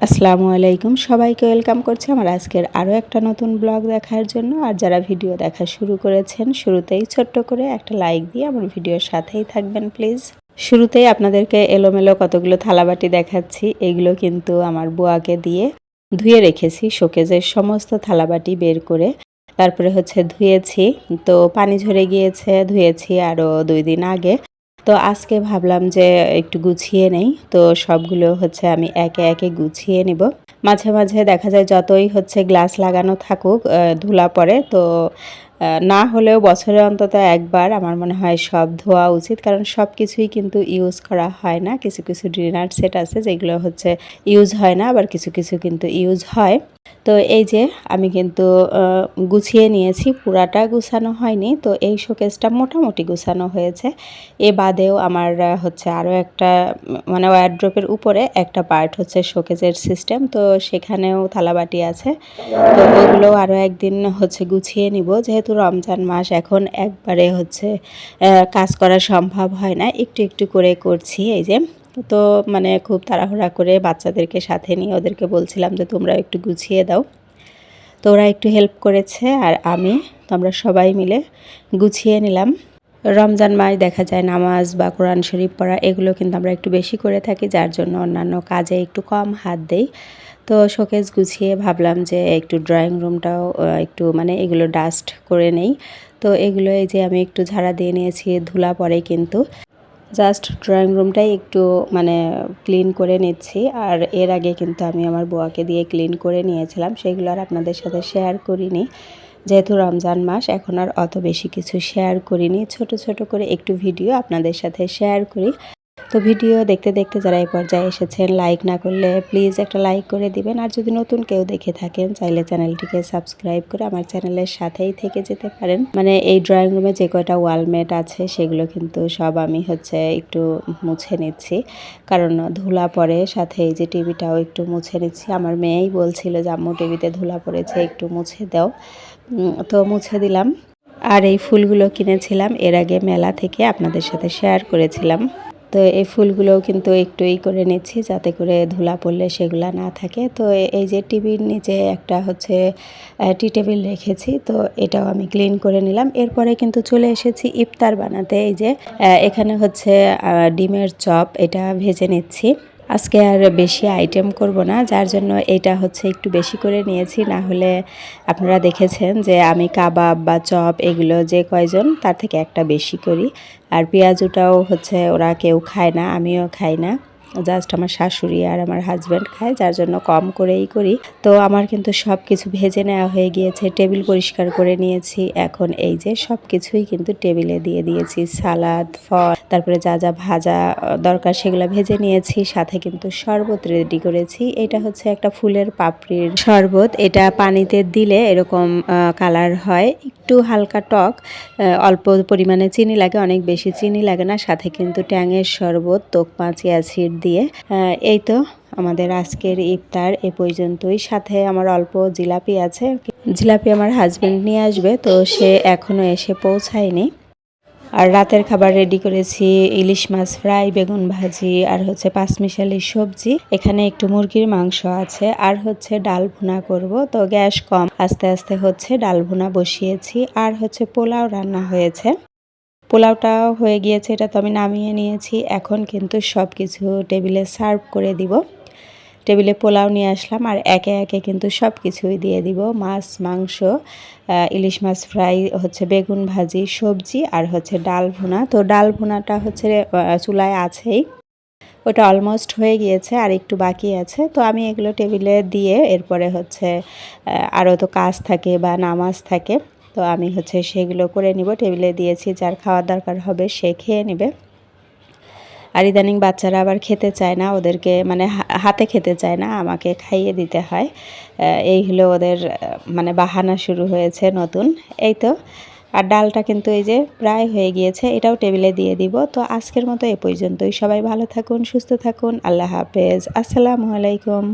আসসালামু আলাইকুম, সবাইকে ওয়েলকাম করছি আমার আজকের আরও একটা নতুন ব্লগ দেখার জন্য। আর যারা ভিডিও দেখা শুরু করেছেন শুরুতেই ছোট্ট করে একটা লাইক দিয়ে আমার ভিডিওর সাথেই থাকবেন প্লিজ। শুরুতেই আপনাদেরকে এলোমেলো কতগুলো থালাবাটি দেখাচ্ছি। এগুলো কিন্তু আমার বুয়াকে দিয়ে ধুয়ে রেখেছি, শোকেজের সমস্ত থালাবাটি বের করে তারপরে ধুয়েছি। তো পানি ঝরে গিয়েছে, ধুয়েছি আরও 2 দিন আগে। তো আজকে ভাবলাম যে একটু গুছিয়ে নেই, তো সবগুলো আমি একে একে গুছিয়ে নিব। মাঝে মাঝে দেখা যায় যতই গ্লাস লাগানো থাকুক ধুলা পড়ে, তো না হলেও বছরে অন্তত একবার আমার মনে হয় সব ধোয়া উচিত, কারণ সব কিছুই কিন্তু ইউজ করা হয় না। কিছু কিছু ডিনার সেট আছে যেগুলো ইউজ হয় না, আবার কিছু কিছু কিন্তু ইউজ হয়। তো এই যে আমি কিন্তু গুছিয়ে নিয়েছি, পুরাটা গুছানো হয়নি। তো এই শোকেসটা মোটামুটি গুছানো হয়েছে। এ বাদেও আমার আরও একটা মানে ওয়ারড্রপের উপরে একটা পার্ট শোকেজের সিস্টেম, তো সেখানেও থালাবাটি আছে। তো ওগুলো আরও একদিন গুছিয়ে নিব, যেহেতু রমজান মাস এখন একবারে কাজ করা সম্ভব হয় না, একটু একটু করে করছি। এই যে তো মানে খুব তাড়াহুড়া করে বাচ্চাদেরকে সাথে নিয়ে ওদেরকে বলছিলাম যে তোমরা একটু গুছিয়ে দাও, তো ওরা একটু হেল্প করেছে আর আমরা সবাই মিলে গুছিয়ে নিলাম। রমজান মাস দেখা যায় নামাজ বা কোরআন শরীফ পড়া এগুলো কিন্তু আমরা একটু বেশি করে থাকি, যার জন্য অন্যান্য কাজে একটু কম হাত দেই। তো শোকেস গুছিয়ে ভাবলাম যে একটু ড্রয়িং রুমটাও একটু মানে এগুলো ডাস্ট করে নেই। তো এগুলো এই যে আমি একটু ঝাড়া দিয়ে নিয়েছি, ধুলা পড়ে কিন্তু জাস্ট ড্রয়িং রুমটাই একটু মানে ক্লিন করে নিচ্ছি। আর এর আগে কিন্তু আমি আমার বুয়াকে দিয়ে ক্লিন করে নিয়েছিলাম, সেগুলো আর আপনাদের সাথে শেয়ার করিনি, যেহেতু রমজান মাস এখন আর অত বেশি কিছু শেয়ার করিনি। ছোট ছোট করে একটু ভিডিও আপনাদের সাথে শেয়ার করি। তো ভিডিও দেখতে দেখতে যারা এই পর্যায়ে এসেছেন, লাইক না করলে প্লিজ একটা লাইক করে দিবেন। আর যদি নতুন কেউ দেখে থাকেন চাইলে চ্যানেলটিকে সাবস্ক্রাইব করে আমার চ্যানেলের সাথেই থেকে যেতে পারেন। মানে এই ড্রয়িং রুমে যে কয়টা ওয়ালমেট আছে সেগুলো কিন্তু সব আমি একটু মুছে নিচ্ছি, কারণ ধুলা পড়ে। সাথে এই যে টিভিটাও একটু মুছে নিচ্ছি। আমার মেয়েই বলছিল যে আম্মু টিভিতে ধুলা পড়েছে, একটু মুছে দাও। তো মুছে দিলাম। আর এই ফুলগুলো কিনেছিলাম এর আগে মেলা থেকে, আপনাদের সাথে শেয়ার করেছিলাম। তো এই ফুলগুলোও কিন্তু একটু করে নিচ্ছি যাতে করে ধুলা পড়লে সেগুলা না থাকে। তো এই যে টিভির নিচে একটা টি টেবিল রেখেছি, তো এটাও আমি ক্লিন করে নিলাম। এরপরে কিন্তু চলে এসেছি ইফতার বানাতে। এই যে এখানে ডিমের চপ, এটা ভেজে নিচ্ছি। আজকে আর বেশি আইটেম করব না, যার জন্য এটা একটু বেশি করে নিয়েছি। না হলে আপনারা দেখেছেন যে আমি কাবাব বা চপ এগুলো যে কয়জন তার থেকে একটা বেশি করি। আর পেঁয়াজুটাও ওরা কেউ খায় না, আমিও খাই না, জাস্ট আমার শাশুড়ি আর আমার হাজব্যান্ড খায়, যার জন্য কম করেই করি। তো আমার কিন্তু সব কিছু ভেজে নেওয়া হয়ে গিয়েছে, টেবিল পরিষ্কার করে নিয়েছি। এখন এই যে সব কিছুই কিন্তু টেবিলে দিয়ে দিয়েছি, সালাদ, ফল, তারপরে যা যা ভাজা দরকার সেগুলো ভেজে নিয়েছি। সাথে কিন্তু শরবত রেডি করেছি। এটা একটা ফুলের পাপড়ির শরবত, এটা পানিতে দিলে এরকম কালার হয়, একটু হালকা টক, অল্প পরিমাণে চিনি লাগে, অনেক বেশি চিনি লাগে না। সাথে কিন্তু ট্যাঙের শরবত, তোকমা চিয়া সিড দিয়ে। এই তো আমাদের আজকের ইফতার এ পর্যন্তই। সাথে আমার অল্প জিলাপি আছে, জিলাপি আমার হাজব্যান্ড নিয়ে আসবে, তো সে এখনও এসে পৌঁছায়নি। আর রাতের খাবার রেডি করেছি ইলিশ মাছ ফ্রাই, বেগুন ভাজি, আর পাঁচমিশালি সবজি। এখানে একটু মুরগির মাংস আছে, আর ডাল ভুনা করব। তো গ্যাস কম, আস্তে আস্তে ডাল ভুনা বসিয়েছি। আর পোলাও রান্না হয়েছে, পোলাওটাও হয়ে গিয়েছে, এটা তো আমি নামিয়ে নিয়েছি। এখন কিন্তু সব কিছু টেবিলে সার্ভ করে দিব। টেবিলে পোলাও নিয়ে আসলাম আর একে একে কিন্তু সব কিছুই দিয়ে দিব, মাছ, মাংস, ইলিশ মাছ ফ্রাই, বেগুন ভাজি, সবজি, আর ডাল ভুনা। তো ডাল ভুনাটা চুলায় আছেই, ওটা অলমোস্ট হয়ে গিয়েছে, আর একটু বাকি আছে। তো আমি এগুলো টেবিলে দিয়ে এরপরে আরও তো কাজ থাকে বা নামাজ থাকে, তো আমি সেগুলো করে নিব। টেবিলে দিয়েছি, যার খাওয়ার দরকার হবে সে খেয়ে নেবে। আর ইদানিং বাচ্চারা আবার খেতে চায় না, ওদেরকে মানে হাতে খেতে চায় না, আমাকে খাইয়ে দিতে হয়। এই হলো ওদের মানে বাহানা শুরু হয়েছে নতুন। এই তো, আর ডালটা কিন্তু এই যে প্রায় হয়ে গিয়েছে, এটাও টেবিলে দিয়ে দিব। তো আজকের মতো এ পর্যন্তই। সবাই ভালো থাকুন, সুস্থ থাকুন, আল্লাহ হাফেজ, আসসালামু আলাইকুম।